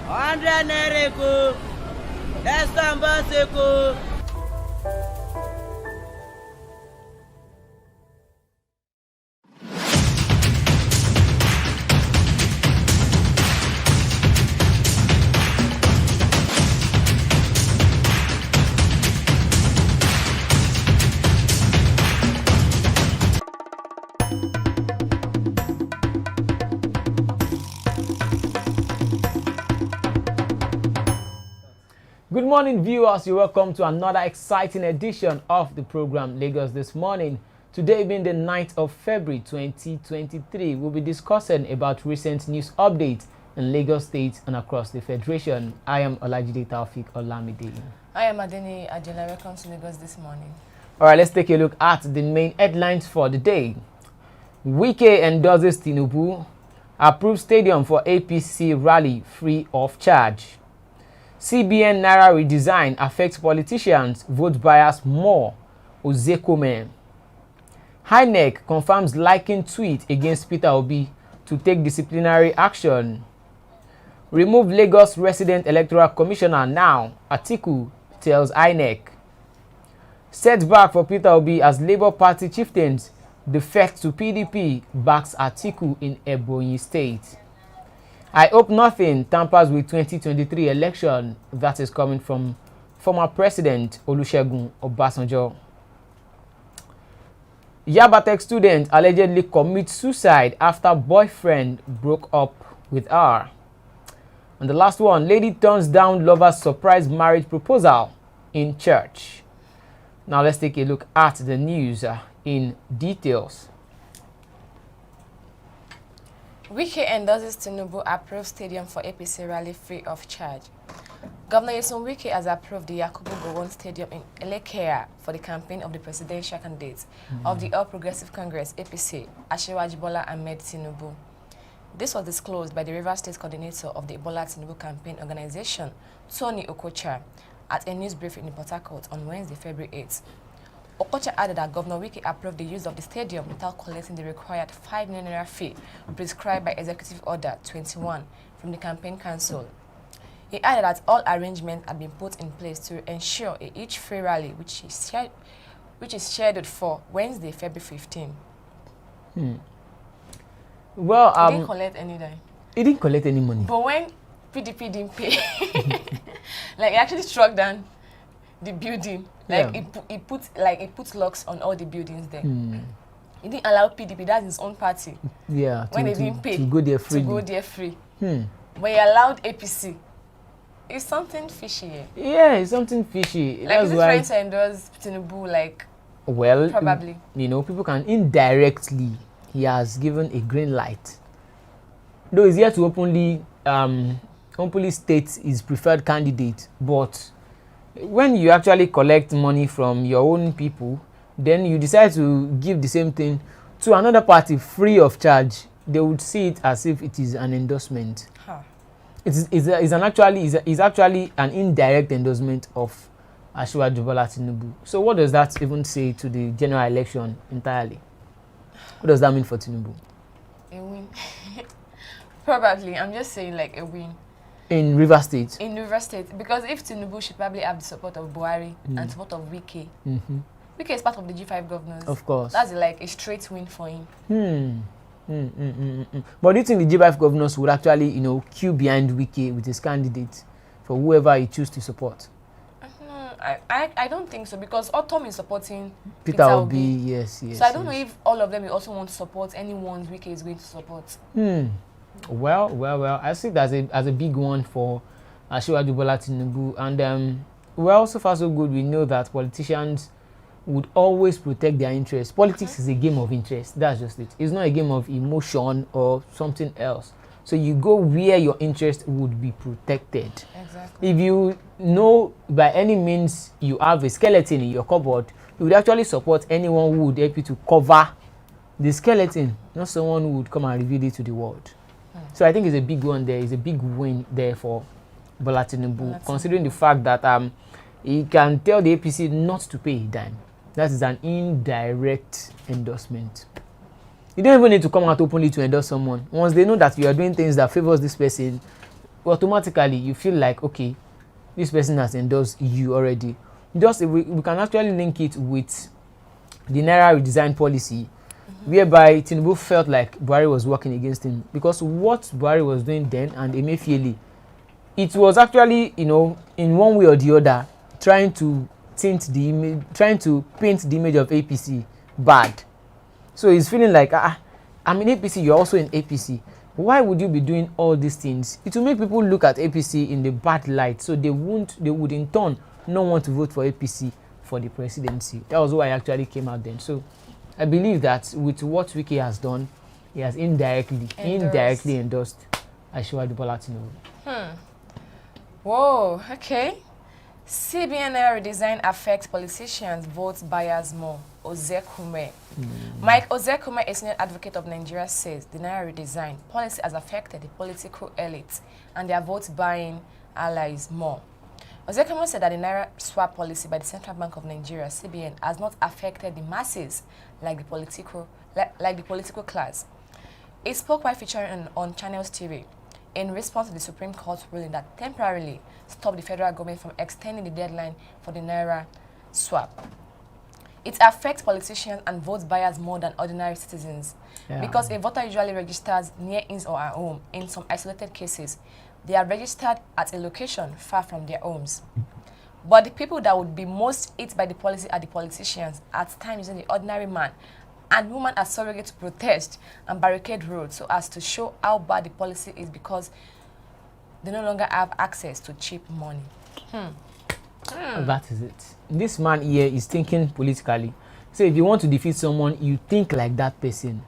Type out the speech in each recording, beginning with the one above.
100 naira ko. Estambul ko. Good morning, viewers. You're welcome to another exciting edition of the program Lagos This Morning. Today being the 9th of February 2023, we'll be discussing about recent news updates in Lagos State and across the Federation. I am Olajide Taufik Olamide. I am Adeni Ajela. Welcome to Lagos This Morning. All right, let's take a look at the main headlines for the day. Wike endorses Tinubu, approves stadium for APC rally free of charge. CBN Naira redesign affects politicians, vote buyers more. Ozekome. INEC confirms liking tweet against Peter Obi to take disciplinary action. Remove Lagos resident electoral commissioner now, Atiku tells INEC. Setback for Peter Obi as Labour Party chieftains defect to PDP backs Atiku in Ebonyi State. I hope nothing tampers with 2023 election. That is coming from former President Olusegun Obasanjo. Yaba Tech student allegedly commits suicide after boyfriend broke up with her. And the last one, lady turns down lover's surprise marriage proposal in church. Now let's take a look at the news in details. Wike endorses Tinubu approves stadium for APC rally free of charge. Governor Yeson Wike has approved the Yakubu Gowon Stadium in Elekea for the campaign of the presidential candidate of the All Progressive Congress APC, Asiwaju Bola Ahmed Tinubu. This was disclosed by the Rivers State coordinator of the Bola Tinubu campaign organization, Tony Okocha, at a news briefing in Port Harcourt on Wednesday, February 8th. Okocha added that Governor Wike approved the use of the stadium without collecting the required 5 million naira fee prescribed by Executive Order 21 from the Campaign Council. He added that all arrangements had been put in place to ensure a each free rally, which is scheduled for Wednesday, February 15. Well, he didn't collect any dime. He didn't collect any money. But when PDP didn't pay, like he actually struck down the building. Like he put locks on all the buildings there. He didn't allow PDP, that's his own party. Yeah. When they didn't pay to go there free. But he allowed APC. It's something fishy here. Yeah, it's something fishy. Like, is he trying to endorse Tinubu, like, well, probably. You know, people can indirectly, he has given a green light. Though he's yet to openly state his preferred candidate, but when you actually collect money from your own people, then you decide to give the same thing to another party free of charge, they would see it as if it is an endorsement. Huh. It's actually an indirect endorsement of Asiwaju Bola Tinubu. So what does that even say to the general election entirely? What does that mean for Tinubu? A win. Probably. I'm just saying, like, a win. In Rivers State? In Rivers State. Because if Tinubu should probably have the support of Buhari and support of Wike. Wike is part of the G5 governors. Of course. That's like a straight win for him. But do you think the G5 governors would actually, queue behind Wike with his candidate for whoever he chooses to support? I don't think so, because Autumn is supporting Peter Obi. Yes. So I don't know if all of them will also want to support anyone Wike is going to support. Well, I see that as a big one for Asiwaju Bola Tinubu. And, well, so far so good. We know that politicians would always protect their interests. Politics is a game of interest. That's just it. It's not a game of emotion or something else. So you go where your interest would be protected. Exactly. If you know by any means you have a skeleton in your cupboard, you would actually support anyone who would help you to cover the skeleton, not someone who would come and reveal it to the world. So I think it's a big one there. It's a big win there for Bola Tinubu, considering the fact that he can tell the APC not to pay a dime. That is an indirect endorsement. You don't even need to come out openly to endorse someone. Once they know that you are doing things that favors this person, automatically you feel like, okay, this person has endorsed you already. Just we can actually link it with the Naira redesign policy, whereby Tinubu felt like Buhari was working against him, because what Buhari was doing then and Emefiele, it was actually, you know, in one way or the other, trying to paint the image of APC bad. So he's feeling like, I'm in APC, you're also in APC. Why would you be doing all these things? It will make people look at APC in the bad light, so they would in turn not want to vote for APC for the presidency. That was why I actually came out then. So I believe that with what Wike has done, he has indirectly endorsed Asiwaju Bola Tinubu. Whoa, okay. CBN Naira redesign affects politicians' vote buyers more. Ozekume. Mike Ozekume, a senior advocate of Nigeria, says the Naira redesign policy has affected the political elite and their vote buying allies more. Ozekume said that the Naira swap policy by the Central Bank of Nigeria, CBN, has not affected the masses like the political class. He spoke while featuring on Channels TV in response to the Supreme Court ruling that temporarily stopped the federal government from extending the deadline for the Naira swap. It affects politicians and vote buyers more than ordinary citizens, because a voter usually registers near his or her home. In some isolated cases, they are registered at a location far from their homes. But the people that would be most hit by the policy are the politicians, at times using the ordinary man and woman as surrogate to protest and barricade roads so as to show how bad the policy is, because they no longer have access to cheap money. That is it. This man here is thinking politically. So if you want to defeat someone, you think like that person.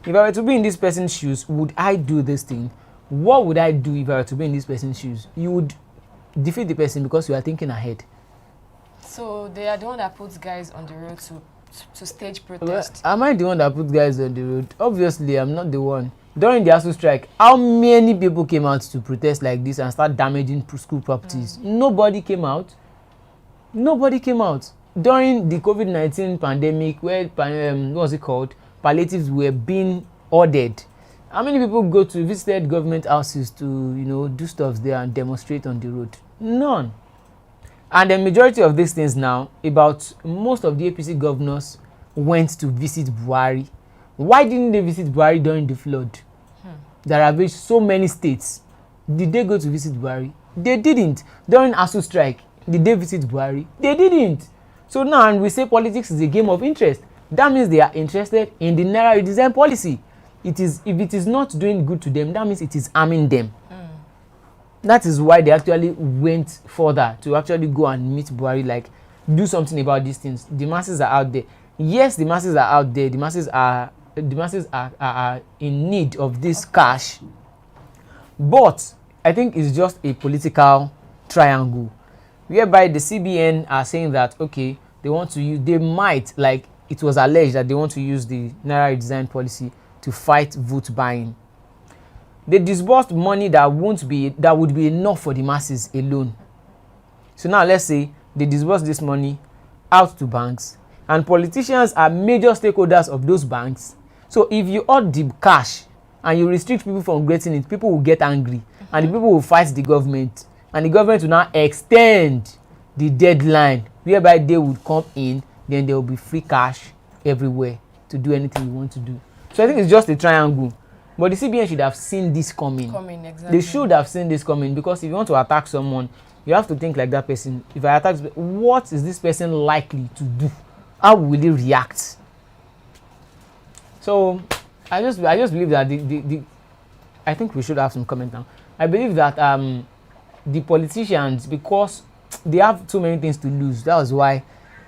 If I were to be in this person's shoes, would I do this thing? What would I do if I were to be in this person's shoes? You would defeat the person because you are thinking ahead. So they are the one that puts guys on the road to stage protest. Well, am I the one that put guys on the road? Obviously, I'm not the one. During the ASU strike, how many people came out to protest like this and start damaging school properties? Nobody came out. Nobody came out. During the COVID-19 pandemic, where, what was it called? Palliatives were being ordered. How many people go to visited government houses to, you know, do stuff there and demonstrate on the road? None. And the majority of these things now, about most of the APC governors went to visit Buhari. Why didn't they visit Buhari during the flood that ravaged so many states? Did they go to visit Buhari? They didn't. During ASU strike, did they visit Buhari? They didn't. So now, and we say politics is a game of interest. That means they are interested in the Naira redesign policy. It is, if it is not doing good to them, that means it is harming them. That is why they actually went further to actually go and meet Buhari, like, do something about these things. The masses are out there. Yes, the masses are out there. The masses are in need of this cash. But I think it's just a political triangle, whereby the CBN are saying that, okay, they want to use, they might, like it was alleged that they want to use the Naira redesign policy to fight vote buying. They disbursed money that would be enough for the masses alone. So now let's say they disburse this money out to banks, and politicians are major stakeholders of those banks. So if you hold the cash and you restrict people from getting it, people will get angry, and the people will fight the government, and the government will now extend the deadline, whereby they would come in, then there will be free cash everywhere to do anything you want to do. So I think it's just a triangle. But the CBN should have seen this coming. Exactly. They should have seen this coming, because if you want to attack someone, you have to think like that person. If I attack, what is this person likely to do? How will he react? So I just believe that I think we should have some comment now. I believe that the politicians, because they have too many things to lose, that was why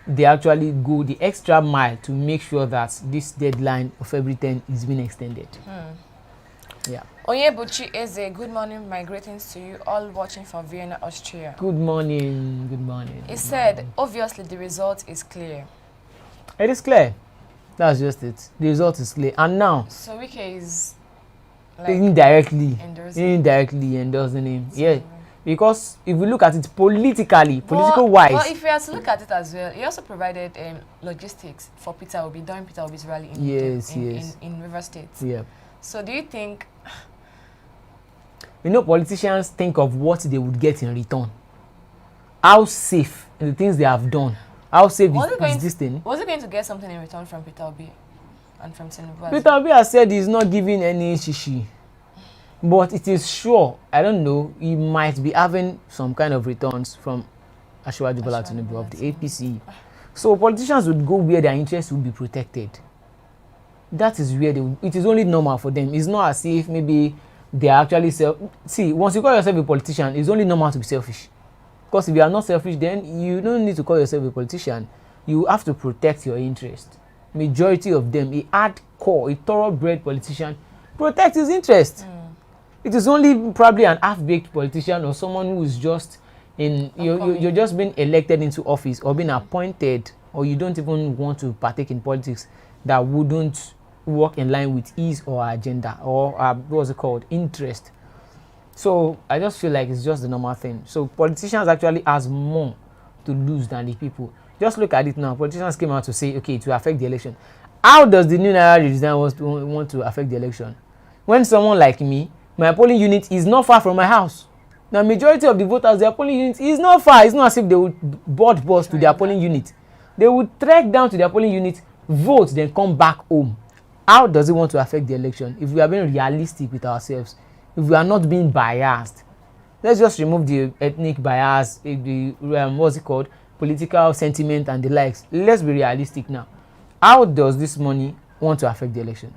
they actually go the extra mile to make sure that this deadline of everything is being extended. Yeah. Onyebuchi Eze, good morning, my greetings to you all watching from Vienna, Austria. Good morning, good morning. He said, obviously the result is clear. It is clear. That's just it. The result is clear. And now, so Wike is like indirectly endorsing him. So, yeah. Because if we look at it political wise. Well, if we have to look at it as well, he also provided logistics for Peter Obi during Peter Obi's rally in River State. Yeah. So do you think You know, politicians think of what they would get in return. How safe the things they have done. How safe is this thing? Was it going to get something in return from Peter Obi and from Tinubu? Peter Obi has said he's not giving any shishi. But it is sure, I don't know, he might be having some kind of returns from Asiwaju Bola Tinubu of the APC. So politicians would go where their interests will be protected. That is where it is only normal for them. It's not as if maybe they are actually see, once you call yourself a politician, it's only normal to be selfish. Because if you are not selfish, then you don't need to call yourself a politician. You have to protect your interest. Majority of them, a hardcore, a thoroughbred politician, protect his interest. It is only probably an half-baked politician or someone who is just you're just being elected into office or being appointed, or you don't even want to partake in politics, that wouldn't work in line with his or her agenda or what's it called, interest. So I just feel like it's just the normal thing. So politicians actually has more to lose than the people. Just look at it now. Politicians came out to say, okay, to affect the election. How does the new Naira redesign want to affect the election? When someone like me, my polling unit is not far from my house. The majority of the voters, their polling unit is not far. It's not as if they would board bus to their polling unit. They would trek down to their polling unit, vote, then come back home. How does it want to affect the election? If we are being realistic with ourselves, if we are not being biased, let's just remove the ethnic bias, the what's it called, political sentiment and the likes. Let's be realistic now. How does this money want to affect the election?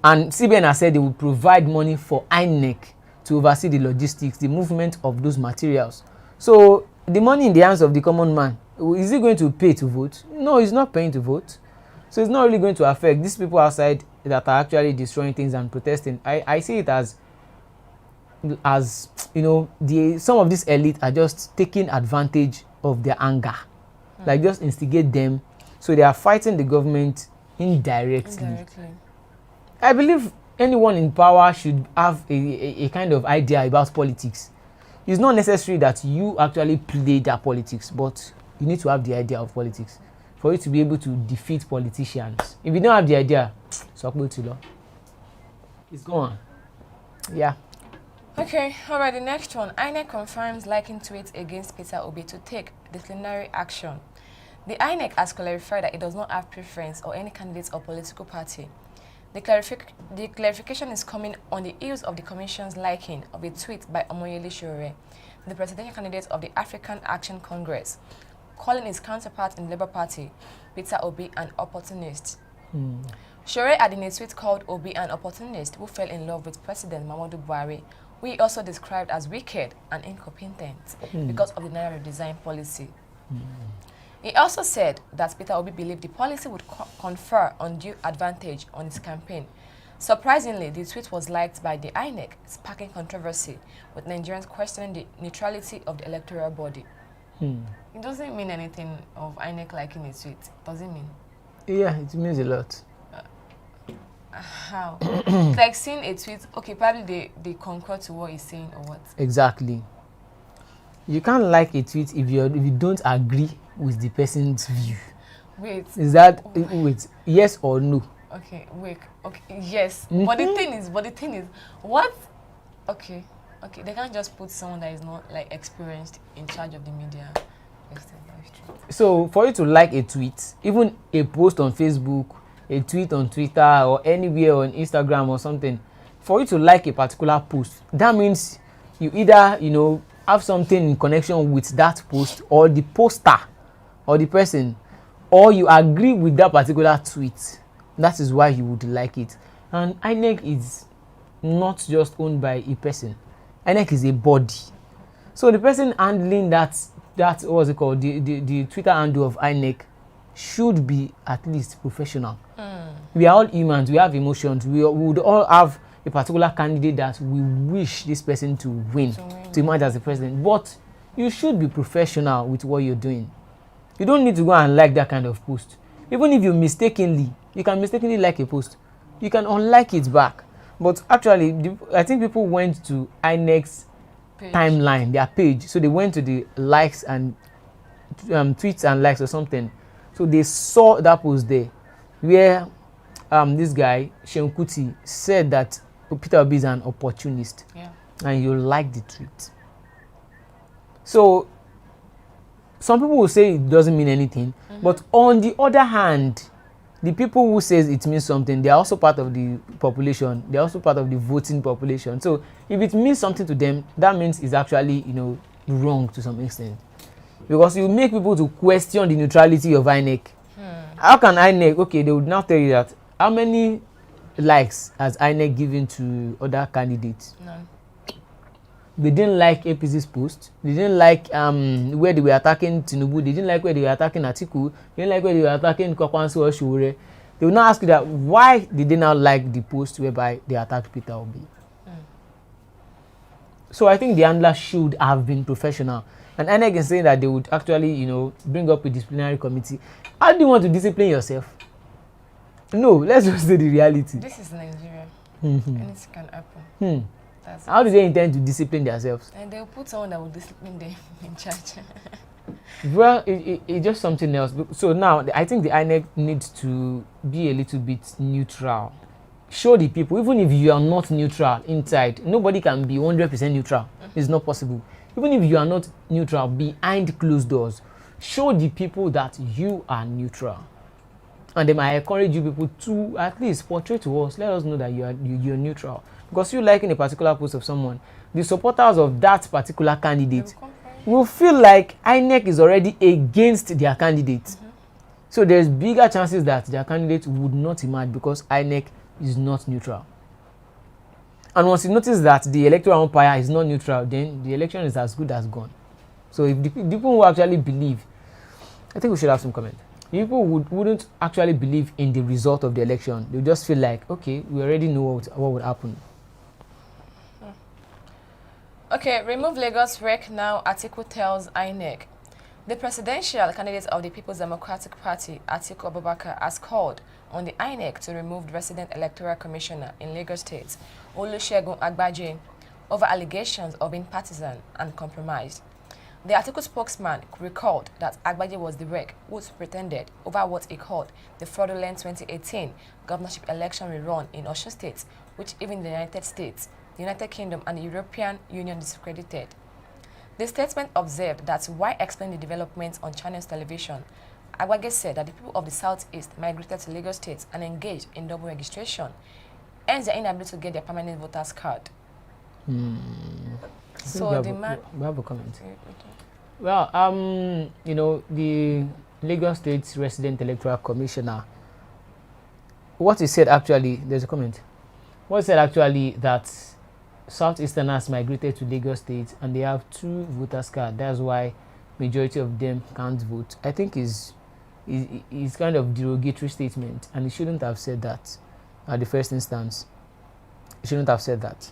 And CBN has said they will provide money for INEC to oversee the logistics, the movement of those materials. So the money in the hands of the common man, is he going to pay to vote? No, he's not paying to vote. So it's not really going to affect these people outside that are actually destroying things and protesting. I see it as you know, some of this elite are just taking advantage of their anger, like just instigate them. So they are fighting the government indirectly. I believe anyone in power should have a kind of idea about politics. It's not necessary that you actually play that politics, but you need to have the idea of politics for you to be able to defeat politicians. If you don't have the idea, it's gone. Yeah. Okay, all right, the next one. INEC confirms liking tweets against Peter Obi to take disciplinary action. The INEC has clarified that it does not have preference or any candidate or political party. The clarification is coming on the heels of the Commission's liking of a tweet by Omoyele Sowore, the presidential candidate of the African Action Congress, calling his counterpart in the Labour Party, Peter Obi, an opportunist. Sowore had in a tweet called Obi an opportunist who fell in love with President Muhammadu Buhari, who he also described as wicked and incompetent because of the Naira redesign policy. He also said that Peter Obi believed the policy would confer undue advantage on his campaign. Surprisingly, the tweet was liked by the INEC, sparking controversy, with Nigerians questioning the neutrality of the electoral body. It doesn't mean anything of INEC liking a tweet, does it mean? Yeah, it means a lot. How? Like seeing a tweet, okay, probably they concur to what he's saying or what? Exactly. You can't like a tweet if you don't agree with the person's view. Wait. Is that wait? Yes or no? Okay. Wait. Okay. Yes. But the thing is, what? Okay. Okay. They can't just put someone that is not like experienced in charge of the media. So for you to like a tweet, even a post on Facebook, a tweet on Twitter, or anywhere on Instagram or something, for you to like a particular post, that means you either have something in connection with that post or the poster or the person, or you agree with that particular tweet. That is why you would like it. And INEC is not just owned by a person. INEC is a body. So the person handling that what's it called, the Twitter handle of INEC should be at least professional. We are all humans, we have emotions, we would all have a particular candidate that we wish this person to win, to emerge as the president. But you should be professional with what you're doing. You don't need to go and like that kind of post. Even if you can mistakenly like a post, you can unlike it back. But actually, I think people went to INEC's timeline, their page. So they went to the likes and tweets and likes or something. So they saw that post there, where this guy, Sheun Kuti, said that Peter Obi is an opportunist. Yeah. and you like the tweet. So some people will say it doesn't mean anything, but on the other hand, the people who says it means something, they are also part of the population. They are also part of the voting population. So if it means something to them, that means it's actually, wrong to some extent, because you make people to question the neutrality of INEC. How can INEC? Okay, they would now tell you that how many likes has INEC given to other candidates? None. They didn't like APC's post. They didn't like where they were attacking Tinubu. They didn't like where they were attacking Atiku. They didn't like where they were attacking Kwakwanso or Shure. They will now ask you that why did they now like the post whereby they attacked Peter Obi? So I think the handler should have been professional. And INEC is saying that they would actually, bring up a disciplinary committee. How do you want to discipline yourself? No, let's just say the reality. This is Nigeria. Anything can happen. How do they intend to discipline themselves? And they'll put someone that will discipline them in charge. Well, it's just something else. So now, I think the INEC needs to be a little bit neutral. Show the people, even if you are not neutral inside, nobody can be 100% neutral. It's not possible. Even if you are not neutral behind closed doors, show the people that you are neutral. And then I encourage you people to at least portray to us, let us know that you're neutral. Because you liking a particular post of someone, the supporters of that particular candidate will feel like INEC is already against their candidate. So there's bigger chances that their candidate would not emerge because INEC is not neutral. And once you notice that the electoral umpire is not neutral, then the election is as good as gone. So if the people who actually believe, I think we should have some comment. People wouldn't actually believe in the result of the election. They just feel like, okay, we already know what would happen. Okay, remove Lagos wreck now, Atiku tells INEC. The presidential candidate of the People's Democratic Party, Atiku Abubakar, has called on the INEC to remove the resident electoral commissioner in Lagos State, Olusegun Agbaje, over allegations of being partisan and compromised. The Atiku spokesman recalled that Agbaje was the wreck who pretended over what he called the fraudulent 2018 governorship election rerun in Osun State, which even the United States, the United Kingdom and the European Union discredited. The statement observed that while explaining the developments on Channels television, Agbaje said that the people of the Southeast migrated to Lagos State and engaged in double registration, hence their inability to get their permanent voters card. So the man... We have a comment. Well, the Lagos State Resident Electoral Commissioner, what he said actually, there's a comment. What he said actually that Southeasterners migrated to Lagos State and they have 2 voters cards. That's why majority of them can't vote. I think is kind of derogatory statement, and he shouldn't have said that at the first instance. He shouldn't have said that.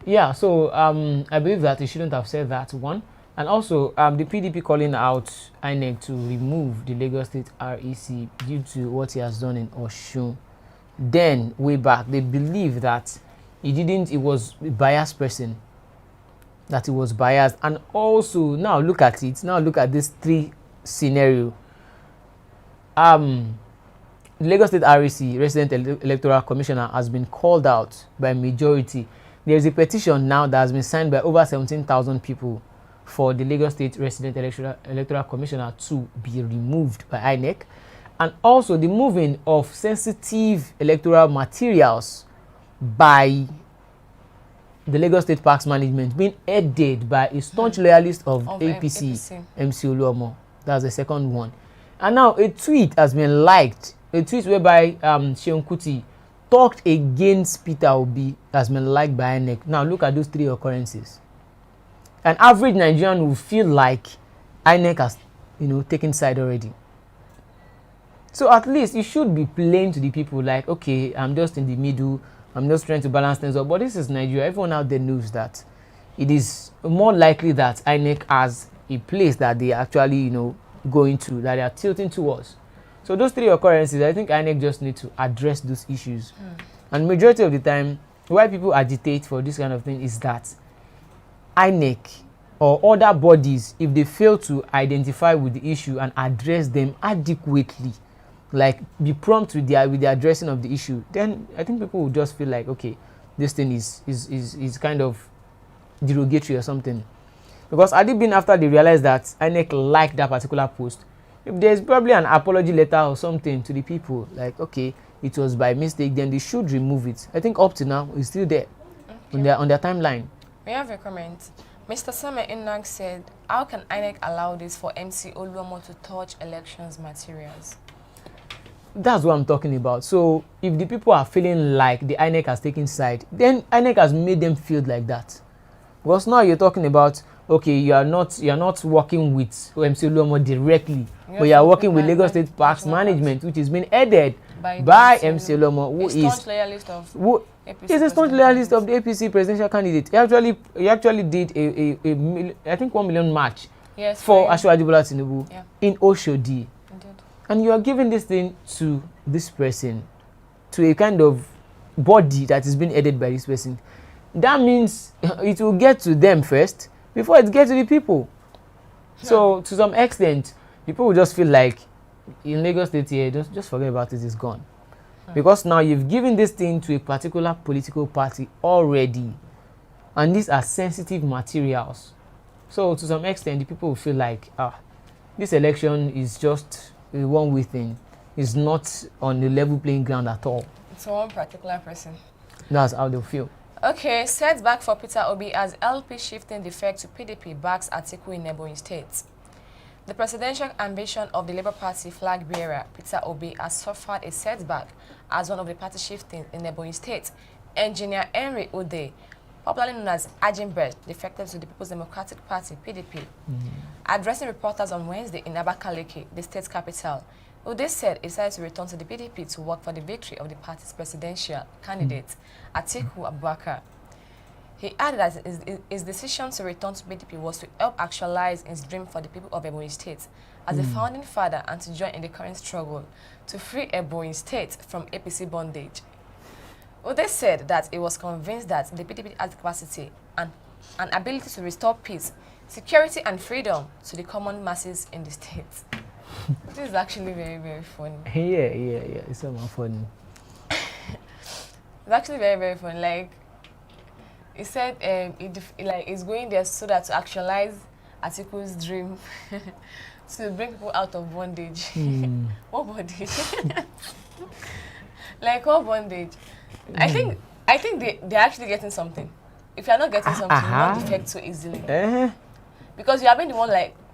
Yeah, so I believe that he shouldn't have said that, one. And also, the PDP calling out INEC to remove the Lagos State REC due to what he has done in Osun. Then, way back, they believe that he was a biased person. That he was biased. And also, now look at it. Now look at this 3 scenario. The Lagos State REC, Resident Electoral Commissioner, has been called out by majority. There is a petition now that has been signed by over 17,000 people for the Lagos State Resident Electoral Commissioner to be removed by INEC, and also the moving of sensitive electoral materials by the Lagos State Parks Management being headed by a staunch loyalist of APC, MC Oluomo. That's the second one. And now a tweet has been liked, a tweet whereby Seun Kuti talked against Peter Obi has been liked by INEC. Now look at those 3 occurrences. An average Nigerian will feel like INEC has, taken side already. So at least it should be plain to the people, like, okay, I'm just in the middle, I'm just trying to balance things up. But this is Nigeria. Everyone out there knows that it is more likely that INEC has a place that they actually, going to, that they are tilting towards. So those 3 occurrences, I think INEC just need to address those issues. And majority of the time, why people agitate for this kind of thing is that INEC or other bodies, if they fail to identify with the issue and address them adequately, like be prompt with the addressing of the issue, then I think people will just feel like, okay, this thing is kind of derogatory or something. Because had it been after they realized that INEC liked that particular post, if there's probably an apology letter or something to the people, like, okay, it was by mistake, then they should remove it. I think up to now it's still there on their timeline. We have a comment. Mr. Samuel Inang said, how can INEC allow this for MC Oluomo to touch elections materials? That's what I'm talking about. So if the people are feeling like the INEC has taken side, then INEC has made them feel like that. Because now you're talking about, okay, you're not working with MC Oluomo directly, but you are working with Lagos State Parks Management, which is being headed by MC Oluomo, who is a staunch loyalist of the APC presidential candidate. He actually did I think 1 million march for Asiwaju Bola Tinubu in Oshodi. And you are giving this thing to this person, to a kind of body that is being headed by this person. That means it will get to them first before it gets to the people. So to some extent, people will just feel like in Lagos State here, just forget about it, it's gone. Because now you've given this thing to a particular political party already, and these are sensitive materials. So to some extent, the people will feel like, this election is just a one-way thing. It's not on the level playing ground at all. It's one particular person. That's how they'll feel. Okay, setback for Peter Obi as LP shifting defect to PDP backs Atiku in neighboring states. The presidential ambition of the Labour Party flag bearer, Peter Obi, has suffered a setback as one of the party shifting in neighboring states. Engineer Henry Ude, popularly known as Ajimbert, defected to the People's Democratic Party, PDP. Addressing reporters on Wednesday in Abakaliki, the state's capital, Ude said he decided to return to the PDP to work for the victory of the party's presidential candidate, Atiku Abubakar. He added that his decision to return to PDP was to help actualize his dream for the people of Ebonyi State as a founding father and to join in the current struggle to free Ebonyi State from APC bondage. Ude said that he was convinced that the PDP has the capacity and ability to restore peace, security and freedom to the common masses in the state. This is actually very, very funny. Yeah. It's so much funny. It's actually very, very funny. Like, he said he's going there so that to actualize Atiku's dream to bring people out of bondage. What bondage? Like, what bondage? I think they're actually getting something. If you're not getting something, you won't defect so easily. Because you have been the one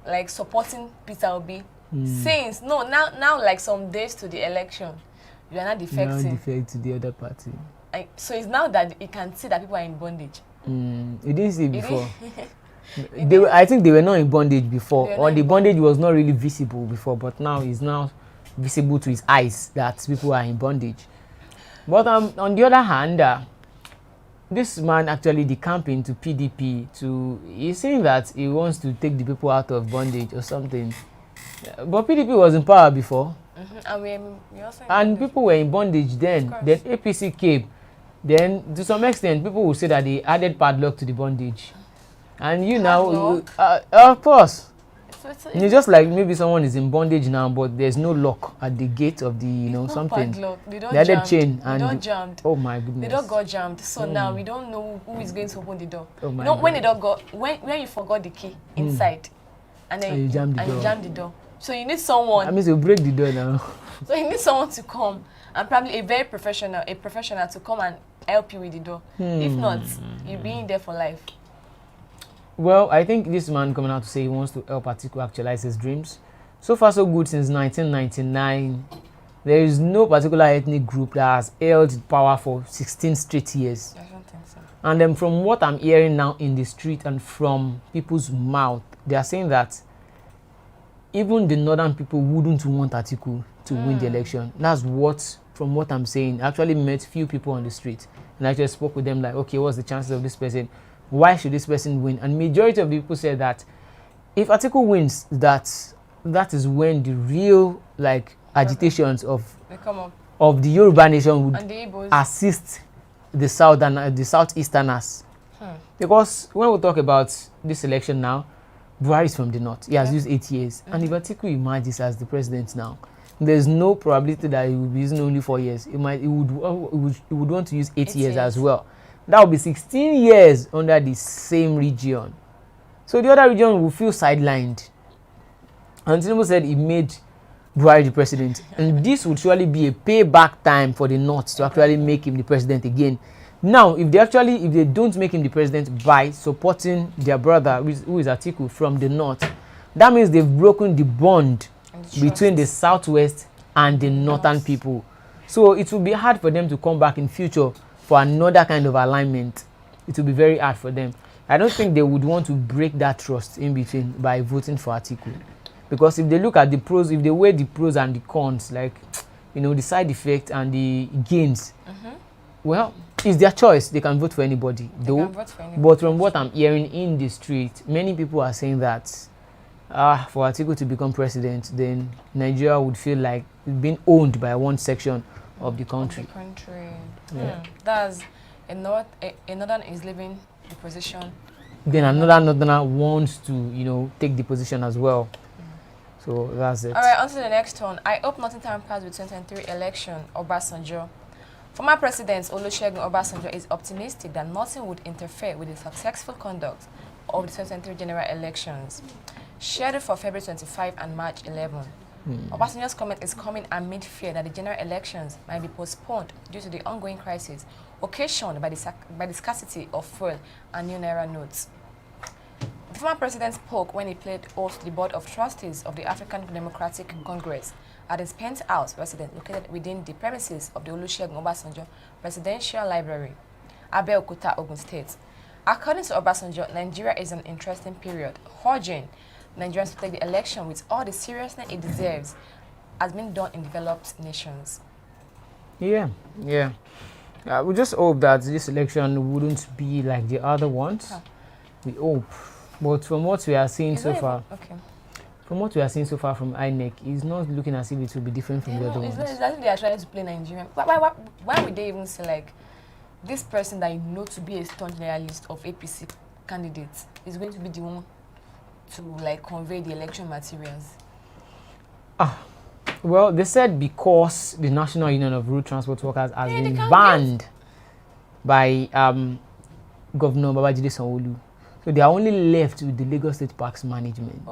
like supporting Peter Obi since now like some days to the election, you are not defecting. Now defect to the other party. So it's now that he can see that people are in bondage. He didn't see before. I think they were not in bondage before, or the bondage was not really visible before, but now it's now visible to his eyes that people are in bondage. But on the other hand, this man actually decamping to PDP he's saying that he wants to take the people out of bondage or something. But PDP was in power before. And people were in bondage then. Then APC came. Then to some extent, people will say that they added padlock to the bondage. And you now, of course. It's just like maybe someone is in bondage now, but there's no lock at the gate of the, something. They added chain and they don't jammed. Oh my goodness. They don't got jammed. So now we don't know who is going to open the door. Oh my when the door when you forgot the key inside, and then you jam the door. So you need someone. I mean, you break the door now. So you need someone to come, and probably a professional to come and help you with the door. If not, you'll be in there for life. Well, I think this man coming out to say he wants to help Atiku actualize his dreams. So far, so good since 1999. There is no particular ethnic group that has held power for 16 straight years. I don't think so. And then from what I'm hearing now in the street and from people's mouth, they are saying that even the northern people wouldn't want Atiku to win the election. That's from what I'm saying. I actually met few people on the street and I just spoke with them like, okay, what's the chances of this person? Why should this person win? And majority of the people said that if Atiku wins, that is when the real agitations of the Yoruba nation would assist the southeasterners. Because when we talk about this election now, Buhari is from the north. He has used 8 years. And if Atiku emerges as the president now, there's no probability that he will be using only 4 years. He would want to use 8 years as well. That would be 16 years under the same region. So the other region will feel sidelined. And Tinubu said he made Buhari the president, and this would surely be a payback time for the North to actually make him the president again. Now, if they don't make him the president by supporting their brother, who is Atiku from the North, that means they've broken the bond between the Southwest and the Northern people. So it will be hard for them to come back in future for another kind of alignment. It will be very hard for them. I don't think they would want to break that trust in between by voting for Atiku. Because if they look at the pros, if they weigh the pros and the cons, like, the side effect and the gains, well, it's their choice. They can vote for anybody, But from what I'm hearing in the street, many people are saying that for Atiku to become president, then Nigeria would feel like being owned by one section of the country. Yeah. That's a northern is leaving the position. Then another northerner wants to, take the position as well. So that's it. All right, on to the next one. I hope nothing tampers with 2023 election. Obasanjo. Former President Olusegun Obasanjo is optimistic that nothing would interfere with the successful conduct of the 2023 general elections, scheduled for February 25 and March 11. Obasanjo's comment is coming amid fear that the general elections might be postponed due to the ongoing crisis occasioned by the scarcity of fuel and new Naira notes. The former president spoke when he played host to the Board of Trustees of the African Democratic Congress at his penthouse residence located within the premises of the Olusegun Obasanjo Presidential Library, Abeokuta, Ogun State. According to Obasanjo, Nigeria is an interesting period, urging Nigerians to take the election with all the seriousness it deserves, as been done in developed nations. Yeah. We just hope that this election wouldn't be like the other ones. We hope. But from what we are seeing so far, from INEC, it's not looking as if it will be different from the other ones. It's like they are trying to play Nigerian. Why would they even say, like, this person that you know to be a staunch loyalist of APC candidates is going to be the one to, like, convey the election materials? Well, they said because the National Union of Road Transport Workers has been banned by Governor Babajide Sanwo-Olu. So they are only left with the Lagos State Parks Management.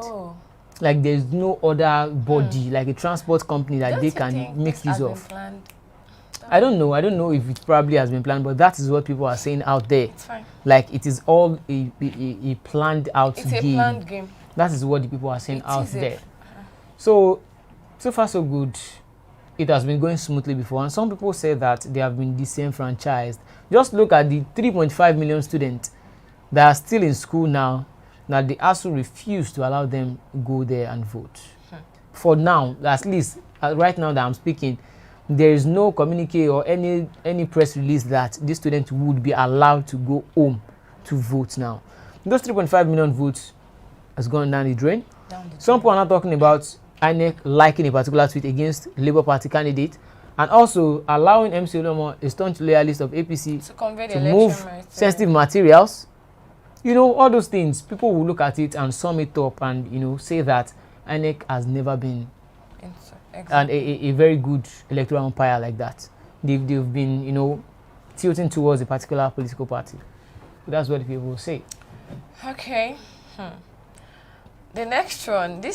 Like there's no other body, like a transport company that they can make use of. I don't know if it probably has been planned, but that is what people are saying out there. It's fine. Like it is all a planned out game. It's a planned game. That is what the people are saying out there. So far so good. It has been going smoothly before, and some people say that they have been disenfranchised. Just look at the 3.5 million students that are still in school now, that the ASU refused to allow them go there and vote. For now, at least right now that I'm speaking, there is no communique or any press release that these students would be allowed to go home to vote now. Those 3.5 million votes has gone down the drain. Some people are not talking about INEC liking a particular tweet against Labour Party candidate, and also allowing MC Oluomo, a staunch loyalist of APC, to move sensitive materials. All those things, people will look at it and sum it up and, say that INEC has never been a very good electoral umpire like that. They've been, tilting towards a particular political party. So that's what people will say. Okay. This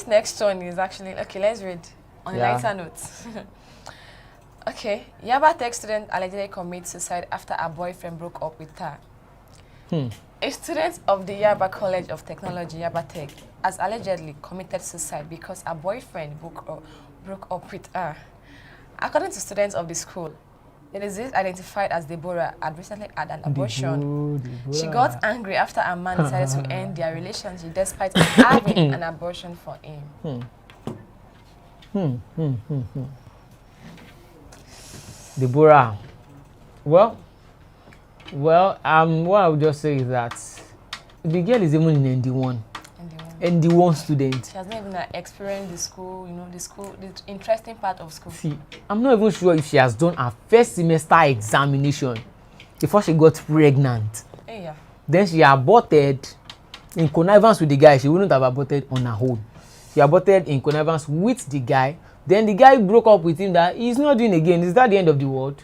next one is actually, let's read on a lighter note. Okay, Yaba Tech student allegedly commits suicide after her boyfriend broke up with her. A student of the Yaba College of Technology, Yaba Tech, has allegedly committed suicide because her boyfriend broke up with her. According to students of the school, the deceased, identified as Deborah, had recently had an abortion. Deborah. She got angry after a man decided to end their relationship despite having an abortion for him. Deborah. Well, what I would just say is that the girl is even in ND1. ND1 student. She has not even experienced the school, the interesting part of school. See, I'm not even sure if she has done her first semester examination before she got pregnant. Yeah. Then she aborted in connivance with the guy. She wouldn't have aborted on her own. She aborted in connivance with the guy. Then the guy broke up with him that he's not doing again. Is that the end of the world?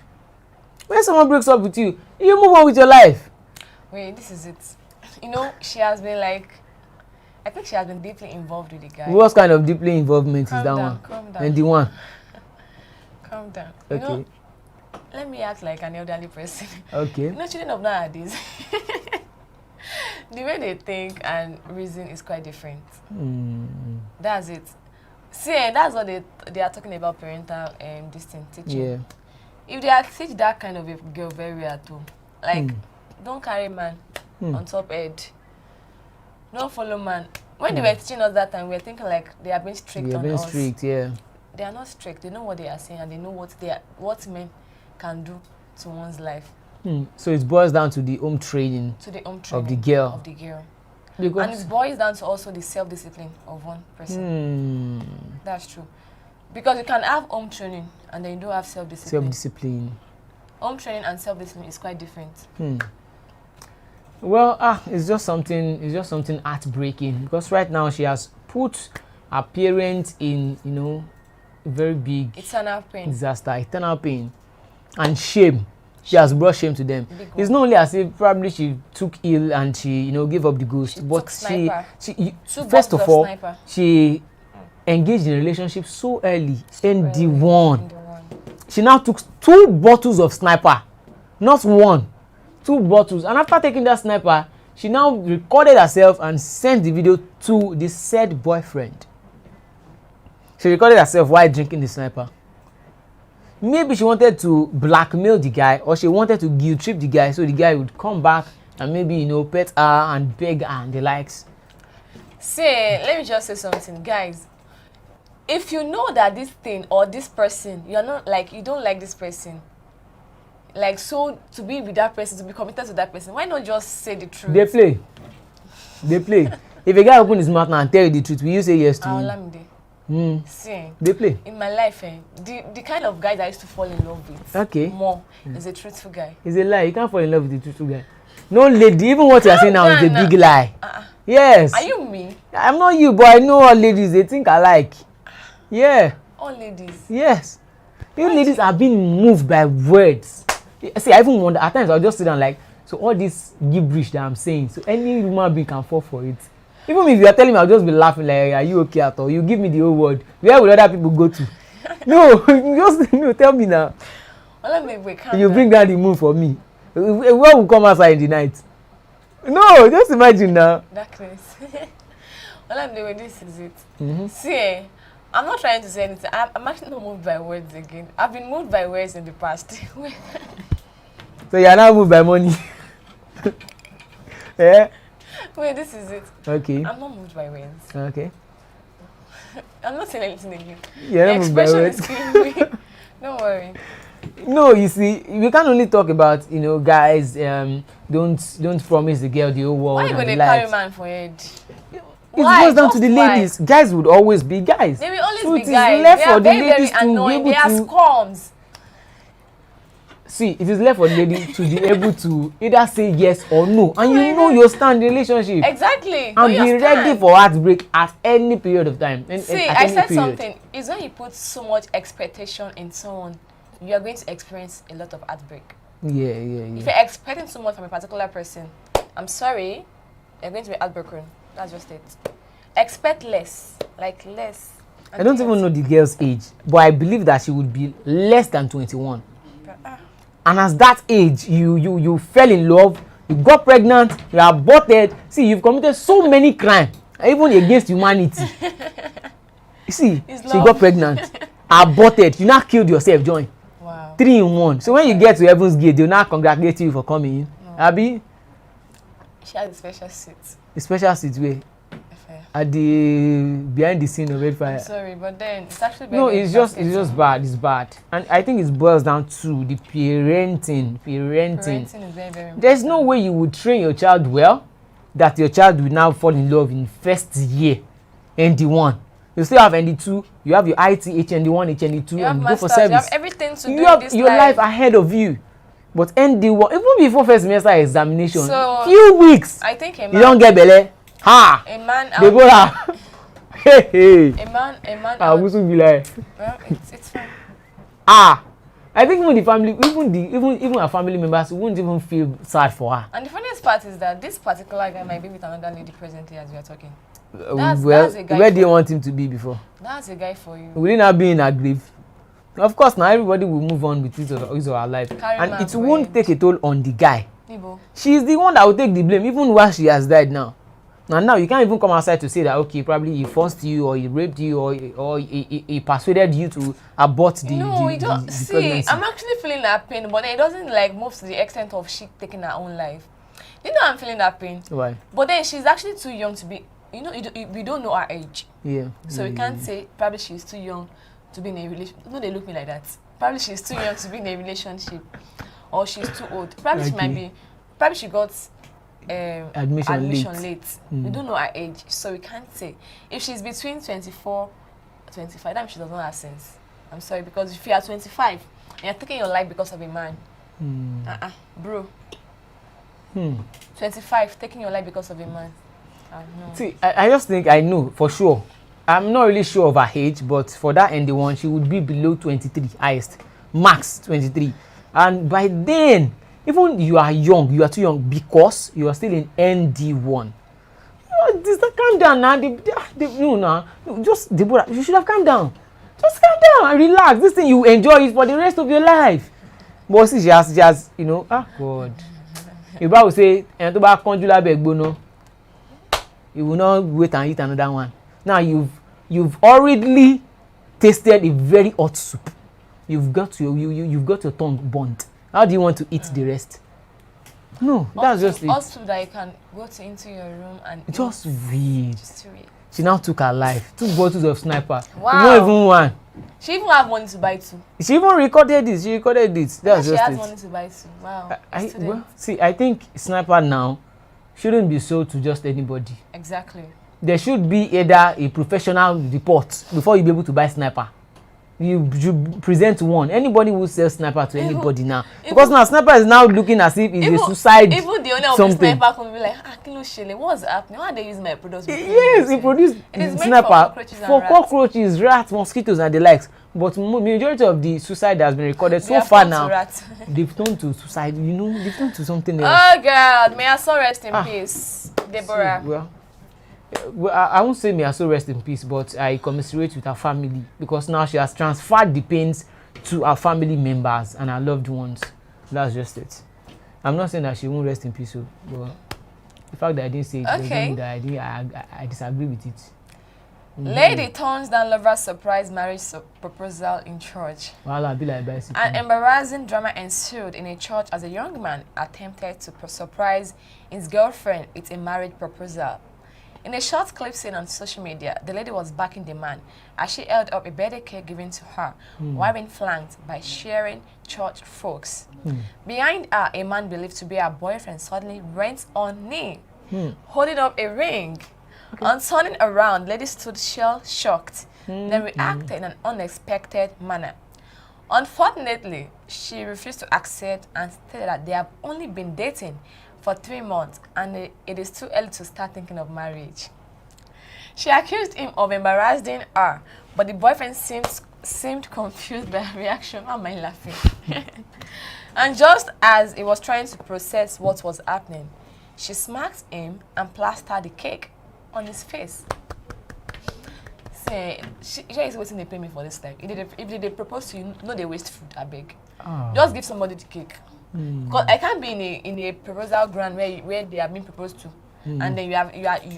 When someone breaks up with you, you move on with your life. Wait, this is it. You know, she has been like, I think she has been deeply involved with the guy. What kind of deeply involvement is that one? Calm down. And the one? Calm down. Okay. You know, let me act like an elderly person. Okay. You know, children of nowadays, the way they think and reason is quite different. That's it. See, that's what they are talking about parental distance teaching. Yeah. If they are teach that kind of a girl very well too, like don't carry man on top head. Don't follow man. When they were teaching us that time, we were thinking like they are being strict on us. Strict, yeah. They are not strict. They know what they are saying and they know what men can do to one's life. So it boils down to the home training. To the home training of the girl. Of the girl. Because and it boils down to also the self-discipline of one person. That's true. Because you can have home training and then you don't have self-discipline. Self-discipline. Home training and self-discipline is quite different. Well, it's just something heartbreaking because right now she has put her parents in, you know, a very big eternal pain. Disaster, eternal pain, and shame. She has brought shame to them. It's not only as if probably she took ill and she, you know, gave up the ghost, but she first of all, she engaged in a relationship so early, in the one. She now took 2 bottles of sniper, not 1, 2 bottles. And after taking that sniper, she now recorded herself and sent the video to the said boyfriend. She recorded herself while drinking the sniper. Maybe she wanted to blackmail the guy, or she wanted to guilt trip the guy so the guy would come back and maybe, you know, pet her and beg her and the likes. Say, let me just say something, guys. If you know that this thing or this person, you're not like, you don't like this person, like, so to be with that person, to be committed to that person, why not just say the truth? They play. If a guy open his mouth now and tell you the truth, will you say yes to him? See, they play. In my life, the kind of guys I used to fall in love with more is a truthful guy. It's a lie. You can't fall in love with a truthful guy. No lady, even what you are saying now is a big lie. Yes. Are you me? I'm not you, but I know all ladies, they think alike. Yeah. All ladies? Yes. You ladies are being moved by words. See, I even wonder, at times I'll just sit down like, so all this gibberish that I'm saying, so any human being can fall for it. Even if you are telling me, I'll just be laughing like, are you okay at all? You give me the whole word. Where will other people go to? No, just tell me now. You bring down the moon for me. Where will come outside in the night? No, just imagine now. Darkness. This is it. See, I'm not trying to say anything. I'm actually not moved by words again. I've been moved by words in the past. So you are now moved by money. Yeah. Wait, this is it. Okay. I'm not moved by words. Okay. I'm not saying anything again. Yeah, the expression is killing me. Don't worry. No, you see, we can't only talk about, you know, guys, don't promise the girl the whole world. Why are you going to carry man for head? It goes down to the ladies. Guys would always be guys. They will always so be it guys. Is left they are for very, the ladies very annoying. To be able they are scums. See, it is left for the lady to be able to either say yes or no, and you know your stand in the relationship. Exactly. And be ready for heartbreak at any period of time. See, I said something. It's when you put so much expectation in someone, you are going to experience a lot of heartbreak. Yeah. If you're expecting so much from a particular person, I'm sorry, you're going to be heartbroken. That's just it. Expect less, like less. I don't even know the girl's age, but I believe that she would be less than 21. And as that age, you fell in love, you got pregnant, you are aborted. See, you've committed so many crimes, even against humanity. See, she got pregnant, aborted, you now killed yourself, join. Wow. 3 in 1. So when you get to Heaven's Gate, they'll now congratulate you for coming in. Abi? She has a special seat. A special seat where? At the behind the scene of Red Fire. I'm sorry, but then it's actually no, it's just bad. It's bad, and I think it boils down to the parenting. Parenting is very, very important. There's no way you would train your child well that your child will now fall in love in first year, ND1. You still have ND2. You have your IT, HND1, HND2, and masters, go for service. You have everything to do. You have your life ahead of you. But ND1, even before first semester examination, so, few weeks, I think you don't get belle. Ha! A man Deborah. Hey. A man. I wouldn't be like. Well, it's fine. I think even the family, even her family members wouldn't even feel sad for her. And the funniest part is that this particular guy might be with another lady presently as we are talking. Well, where do you want him to be before? That's a guy for you. Will he not be in a grave? Of course, now everybody will move on with his or her life. And it won't take a toll on the guy. Nibo. She's the one that will take the blame, even while she has died now. Now you can't even come outside to say that, okay, probably he forced you or he raped you or he persuaded you to abort the pregnancy. I'm actually feeling that pain, but it doesn't like move to the extent of she taking her own life. You know I'm feeling that pain. Why? But then she's actually too young to be, we don't know her age. Yeah. So we can't say probably she's too young to be in a relationship. No, they look me like that. Probably she's too young to be in a relationship. Or she's too old. Probably she might be, probably she got admission late. We don't know her age, so we can't say. If she's between 24 25, that means she does not have sense. I'm sorry, because if you are 25 and you're taking your life because of a man, bro. 25, taking your life because of a man. No. See, I just think I know for sure. I'm not really sure of her age, but for that ND1, she would be below 23, highest, max 23. And by then, even you are young, you are too young because you are still in ND1. Calm down now. Just Deborah, you should have calmed down. Just calm down and relax. This thing you enjoy it for the rest of your life. But see, she has, God. Yoruba will say, "En to ba kanju labe egbono." You will not wait and eat another one. Now you've already tasted a very hot soup. You've got your tongue burnt. How do you want to eat the rest? No, that's just it. Also that you can go into your room and just weird. Just weird. She now took her life. 2 bottles of sniper. Wow. Not even one. She even have money to buy 2. She even recorded it. That's she just has it. money to buy 2. Wow. I think sniper now shouldn't be sold to just anybody. Exactly. There should be either a professional report before you be able to buy sniper. You present one. Anybody who sells sniper to anybody now, because now sniper is now looking as if it's a suicide. Even the owner of the sniper can be like, kilo shele, what's happening? Why are they using my products? Yes, he produced sniper for cockroaches, rats, mosquitoes, and the likes. But majority of the suicide that has been recorded so far now, they've turned to suicide. They've turned to something else. Oh God, may her soul rest in peace, Deborah. Well, I won't say may her soul rest in peace, but I commiserate with her family because now she has transferred the pains to her family members and her loved ones. That's just it. I'm not saying that she won't rest in peace, but the fact that I didn't say it doesn't mean that I disagree with it. Lady turns down lover's surprise marriage proposal in church. Well, be like bicycle. An embarrassing drama ensued in a church as a young man attempted to surprise his girlfriend with a marriage proposal. In a short clip seen on social media, the lady was backing the man as she held up a birthday cake given to her, while being flanked by cheering church folks. Behind her, a man believed to be her boyfriend suddenly went on knee, holding up a ring. Okay. On turning around, lady stood shell-shocked, then reacted in an unexpected manner. Unfortunately, she refused to accept and stated that they have only been dating for 3 months and it is too early to start thinking of marriage. She accused him of embarrassing her, but the boyfriend seemed confused by her reaction. Why am I laughing? And just as he was trying to process what was happening, she smacked him and plastered the cake on his face. Say, she is waiting to pay me for this life. If they propose to you, no, they waste food, I beg. Just give somebody the cake. Because I can't be in a proposal ground where they have been proposed to, and then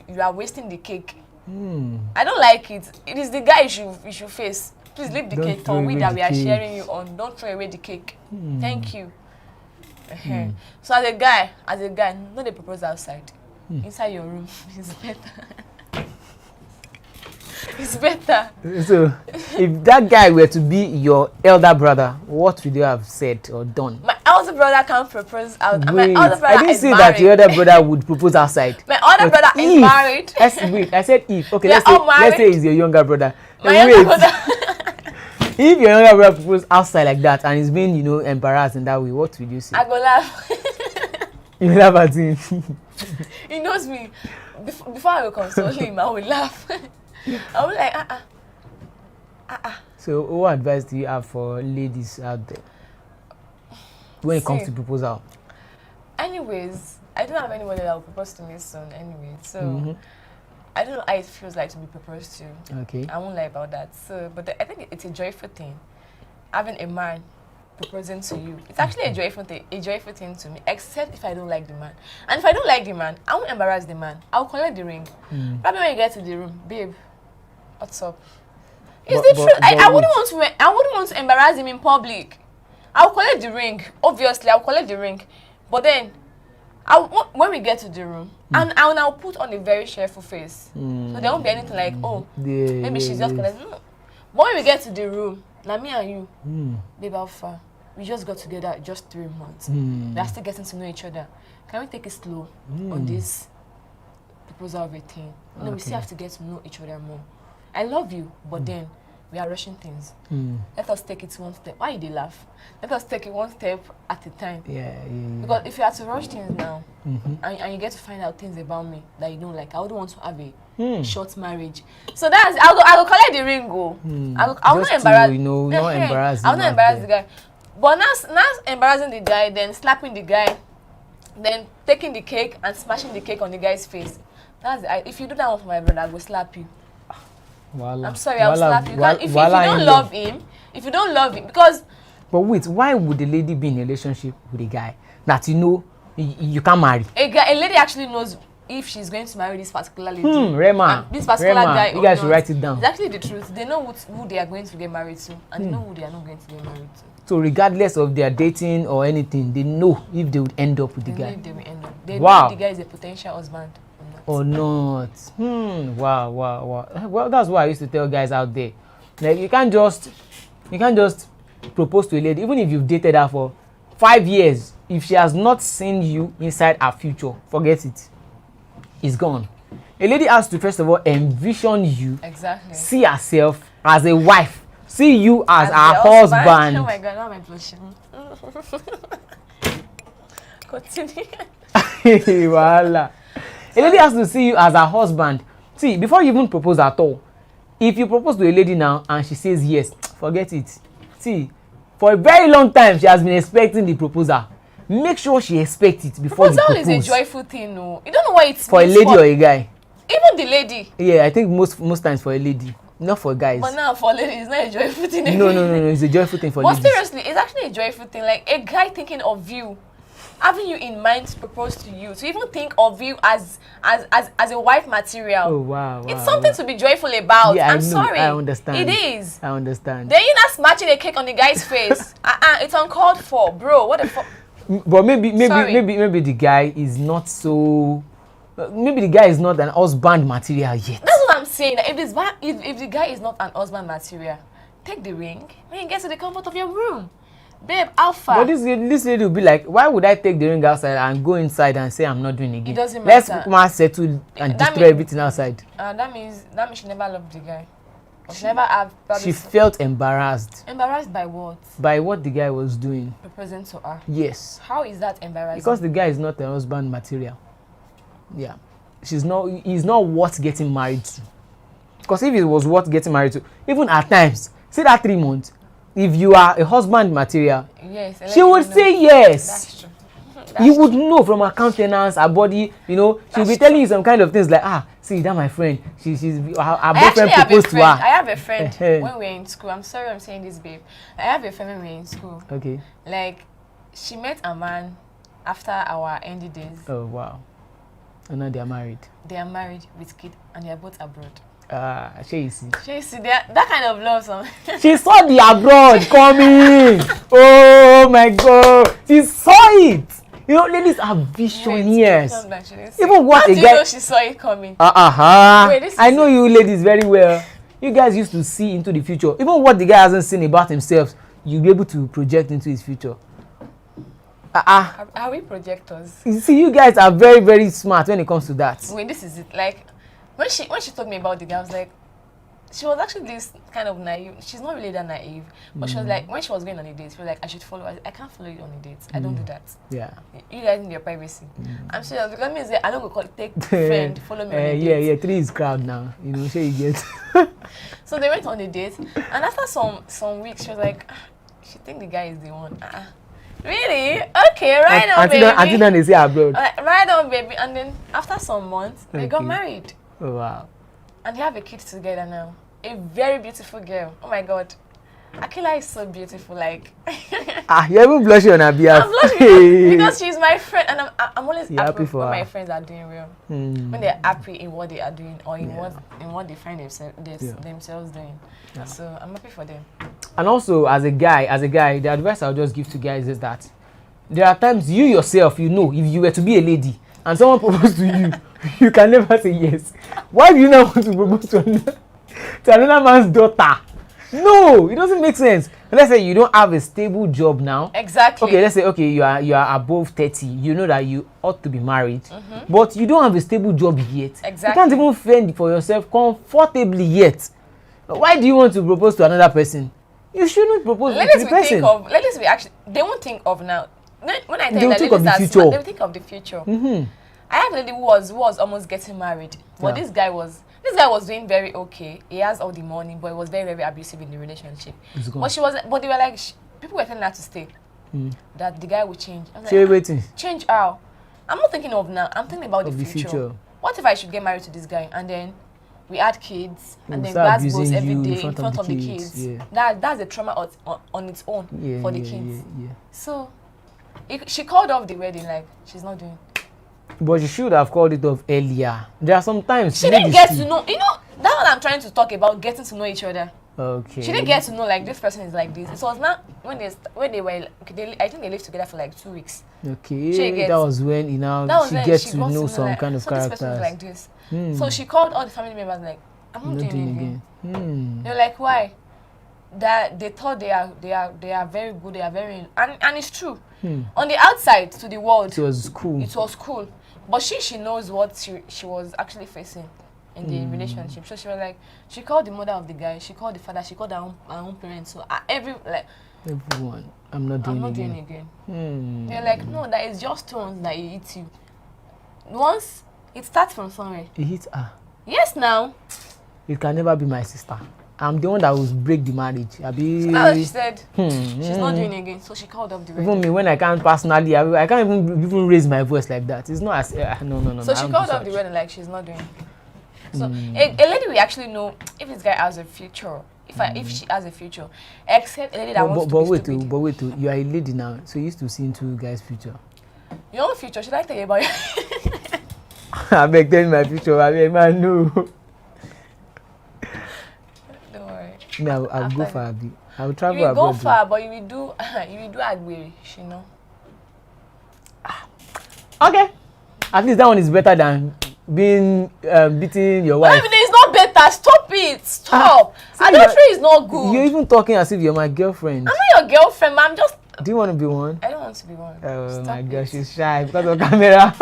you are wasting the cake. I don't like it. It is the guy you should face. Please leave the cake for we that we are sharing you on. Don't throw away the cake. Thank you. So as a guy, not the propose outside. Inside your room is better. It's better. So, if that guy were to be your elder brother, what would you have said or done? My elder brother can't propose out. Wait, my elder brother I didn't is say married. that your elder brother would propose outside. My elder brother is married. I said if. Okay, let's say he's your younger brother. My younger brother. If your younger brother proposed outside like that and he's being, embarrassed in that way, what would you say? I go laugh. You laugh at him. He knows me. Before I will console him, I will laugh. I was like, So, what advice do you have for ladies out there when it comes to proposal? Anyways, I don't have anybody that will propose to me soon anyway. So, I don't know how it feels like to be proposed to. Okay. I won't lie about that. So, but I think it's a joyful thing. Having a man proposing to you. It's actually a joyful thing to me, except if I don't like the man. And if I don't like the man, I won't embarrass the man. I'll collect the ring. Probably when you get to the room, babe, what's up? It's the truth. I wouldn't want to embarrass him in public. I'll collect the ring. Obviously, I'll collect the ring. But then, when we get to the room, and I'll put on a very cheerful face. So there won't be anything like, oh, maybe she's just gonna. No. But when we get to the room, like me and you, babe, how far? We just got together just 3 months. We are still getting to know each other. Can we take it slow on this proposal of a thing? No, we still have to get to know each other more. I love you, but then we are rushing things. Let us take it one step. Why did they laugh? Let us take it one step at a time. Because if you have to rush things now, and you get to find out things about me that you don't like, I wouldn't want to have a short marriage. So that's I'll go collect the ring. I'll not embarrass. Not embarrass. I'll not embarrass the guy. But now embarrassing the guy, then slapping the guy, then taking the cake and smashing the cake on the guy's face. If you do that one for my brother, I will slap you. I'm sorry, I'll slap you. If you don't love him, because. But wait, why would the lady be in a relationship with a guy that you can't marry? A lady actually knows if she's going to marry this particular lady. Rema. This particular guy. You guys should write it down. It's actually the truth. They know who they are going to get married to, and they know who they are not going to get married to. So regardless of their dating or anything, they know if they would end up with the guy. They will end up. They know if the guy is a potential husband or not. Wow. Well, that's why I used to tell guys out there, like you can't just propose to a lady, even if you've dated her for 5 years. If she has not seen you inside her future, forget it. It's gone. A lady has to first of all envision you, see herself as a wife, see you as her husband. Oh my God, now I'm blushing. Continue. Voila. A lady has to see you as her husband. See, before you even propose at all, if you propose to a lady now and she says yes, forget it. See, for a very long time she has been expecting the proposal. Make sure she expects it before you propose. Proposal is a joyful thing, no. You don't know why it's for a lady or a guy. Even the lady. Yeah, I think most times for a lady, not for guys. But now for ladies, it's not a joyful thing. No, it's a joyful thing for ladies. But seriously, it's actually a joyful thing. Like a guy thinking of you, having you in mind to propose to you, to even think of you as a wife material. Oh wow. It's something to be joyful about. Yeah, I'm sorry. I understand. It is. I understand. Then you're not smashing a cake on the guy's face. It's uncalled for, bro. What the fuck? But maybe the guy is not so. Maybe the guy is not an husband material yet. That's what I'm saying. If the guy is not an husband material, take the ring when you get to the comfort of your room. Babe, alpha. But this lady will be like, why would I take the ring outside and go inside and say I'm not doing it again? It doesn't matter. Let's settle and destroy everything outside. That means she never loved the guy. She never have. She felt embarrassed. Embarrassed by what? By what the guy was doing. Proposing to her. Yes. How is that embarrassing? Because the guy is not a husband material. Yeah. He's not worth getting married to. Because if it was worth getting married to, even at times, say that 3 months, if you are a husband material, yes, she would say yes. That's true. You would know from her countenance, her body, she'll be telling you some kind of things like, see, that my friend, her boyfriend proposed to her. I have a friend when we were in school. I'm sorry I'm saying this, babe. I have a friend when we were in school. Okay. Like, she met a man after our ND days. Oh, wow. And now they are married. They are married with kids and they are both abroad. She see that kind of love. She saw the abroad coming. Oh my God. She saw it. Ladies are visionaries. Even what How do you know she saw it coming? I know you ladies very well. You guys used to see into the future. Even what the guy hasn't seen about himself, you'll be able to project into his future. Are we projectors? You see, you guys are very, very smart when it comes to that. Wait, this is it. Like, when she told me about the guy, I was like, she was actually this kind of naive. She's not really that naive, but she was like, when she was going on a date, she was like, I should follow. I can't follow you on a date. I don't do that. Yeah. You guys need your privacy. I'm serious because me say I don't go take friend follow me on a date. Yeah. 3 is crowd now. You know, sure you get. So they went on a date, and after some weeks, she was like, she think the guy is the one. Really? Okay, right on, baby. Until then they say abroad. Right on, baby. And then after some months, they got married. Oh wow. And they have a kid together now. A very beautiful girl. Oh my God. Akila is so beautiful, like. You're even blushing on her behalf. I'm blushing because she's my friend, and I'm always happy for when her. my friends are doing well. When they're happy in what they are doing or in what they find themselves doing. Yeah. So I'm happy for them. And also, as a guy, the advice I'll just give to guys is that there are times you yourself, you know, if you were to be a lady and someone proposed to you, you can never say yes. Why do you not want to propose to another man's daughter? No, it doesn't make sense. Let's say you don't have a stable job now. Exactly. Okay, let's say you are above 30. You know that you ought to be married, but you don't have a stable job yet. Exactly. You can't even fend for yourself comfortably yet. Why do you want to propose to another person? You shouldn't propose to the person. They won't think of now. When I tell they will think of the future. They will think of the future. I have a lady who was almost getting married, but this guy was doing very okay. He has all the money, but he was very, very abusive in the relationship. But they were like, people were telling her to stay. That the guy will change. I was like, waiting. Change how? I'm not thinking of now. I'm thinking about the future. What if I should get married to this guy and then we had kids and then God goes every day in front of the kids? Yeah. That's a trauma on its own for the kids. Yeah. So she called off the wedding like she's not doing. But you should have called it off earlier. There are some times she didn't get to know. You know, that's what I'm trying to talk about, getting to know each other. Okay. She didn't get to know like this person is like this. It was not when they were. I think they lived together for like 2 weeks. Okay. That was when she gets to know some like, kind of characters. This person is like this. So she called all the family members like, I'm not doing it again. They're like, why? That they thought they are very good. They are very and it's true. On the outside to the world, it was cool. It was cool. But she knows what she was actually facing in the relationship. So she was like, she called the mother of the guy, she called the father, she called her own parents. So everyone, I'm not doing it again. They're like, no, that is just stones that he hits you. Once it starts from somewhere. He hits her. Yes, now. It can never be my sister. I'm the one that will break the marriage. So that's what she said. She's not doing it again. So she called up the radio. Even me, when I can't personally, I can't even raise my voice like that. It's not as no. So she called up the radio like she's not doing it. So a lady will actually know if this guy has a future. If she has a future, except a lady that wants to be stupid. But wait, you are a lady now, so you used to see into guys' future. Your own future? Should I tell you about it? I beg, tell me my future. I beg, man, no. I'll go far a bit. I'll travel abroad. You will go far, but you will do Agbere, you know. Okay. At least that one is better than being beating your wife. I mean, it's not better. Stop it. Stop. Adultery is not good. You're even talking as if you're my girlfriend. I'm not your girlfriend, but I'm just. Do you want to be one? I don't want to be one. Oh my gosh, she's shy because of camera.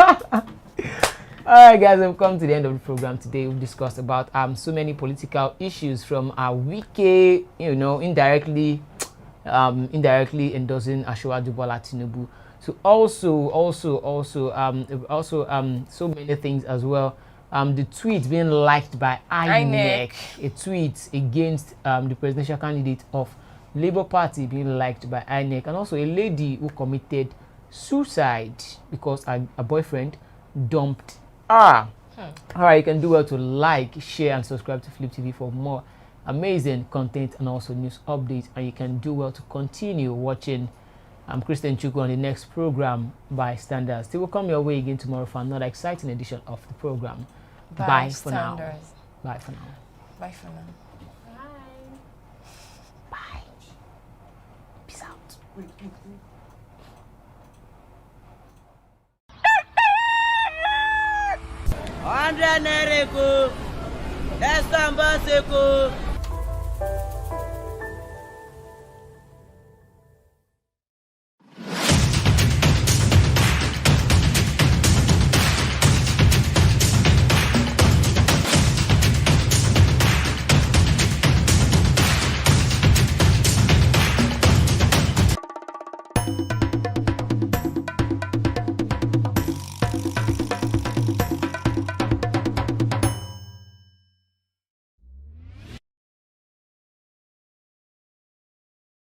Alright guys, we've come to the end of the program today. We've discussed about so many political issues from Wike, indirectly endorsing Asiwaju Bola Tinubu. So also so many things as well. The tweet being liked by INEC, a tweet against the presidential candidate of Labour Party being liked by INEC, and also a lady who committed suicide because her boyfriend dumped. Alright, you can do well to like, share, and subscribe to Flip TV for more amazing content and also news updates. And you can do well to continue watching Christian Chukwu on the next program by Standards. They will come your way again tomorrow for another exciting edition of the program. Bye for now. Bye for now. Bye for now. Bye. Bye. Peace out. 100 naira ko, let's stand by